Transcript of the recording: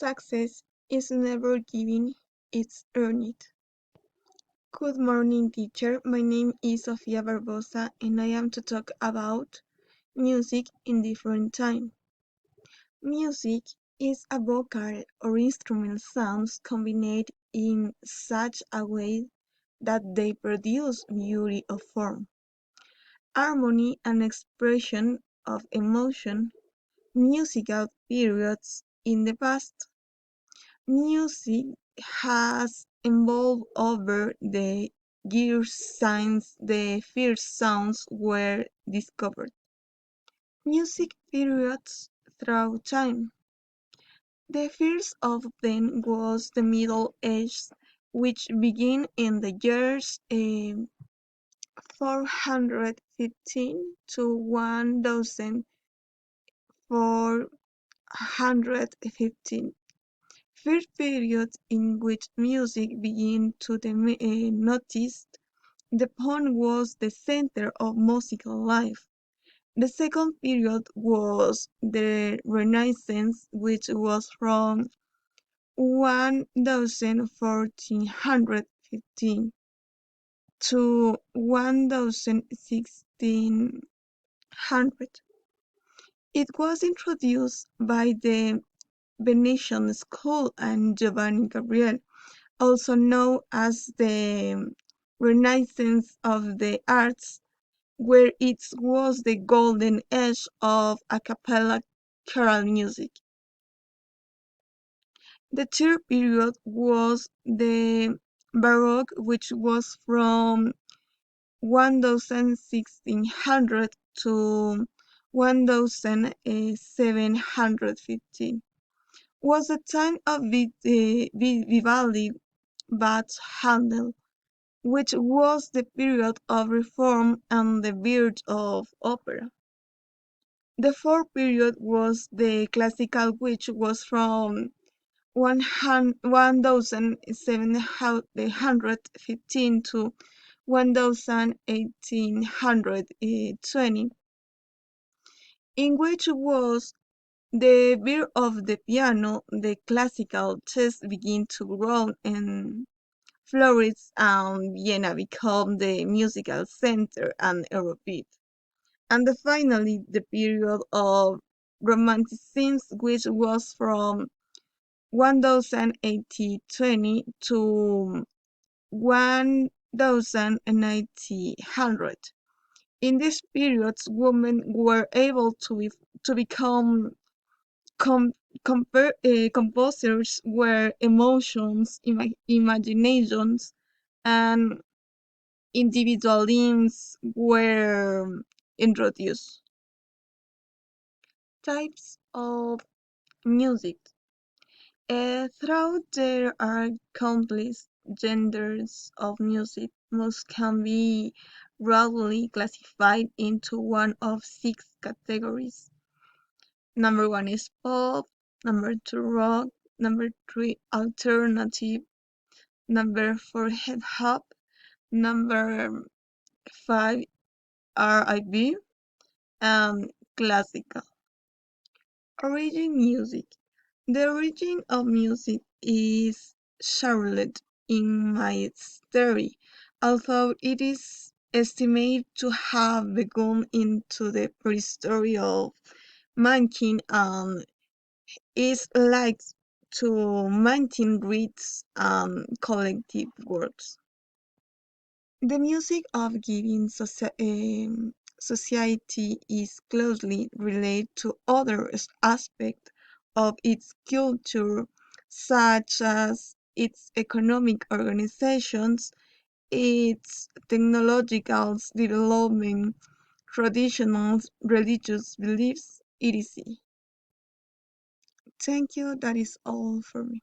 Success is never given, it's earned. Good morning, teacher. My name is Sofia Barbosa, and I am to talk about music in different time. Music is a vocal or instrumental sounds combined in such a way that they produce beauty of form, harmony, and expression of emotion. Musical periods in the past. Music has evolved over the years since the first sounds were discovered. Music periods through time. The first of them was the Middle Ages, which began in the years 415 to 1415. First period in which music began to be noticed. The poem was the center of musical life. The second period was the Renaissance, which was from 1415 to 1600. It was introduced by the Venetian School and Giovanni Gabriel, also known as the Renaissance of the Arts, where it was the golden age of a cappella choral music. The third period was the Baroque, which was from 1600 to 1715. Was the time of Vivaldi but Handel, which was the period of reform and the birth of opera. The fourth period was the classical, which was from 1715 to 1820, in which was the birth of the piano. The classical taste began to grow and Florence and Vienna become the musical center and Europe. And finally, the period of Romanticism, which was from 1820 to 1900. In these periods, women were able to become com- composers where emotions, imaginations, and individualisms were introduced. Types of music. Throughout there are countless genres of music. Most can be broadly classified into one of six categories. Number one is pop, number two rock, number three alternative, number four hip hop, number five R&B, and classical. Origin music. The origin of music is shrouded in mystery, although it is estimated to have begun into the prehistory of mankind and is like to maintain rhythms and collective works. The music of given society is closely related to other aspects of its culture, such as its economic organizations, its technological development, traditional religious beliefs, etc. Thank you. That is all for me.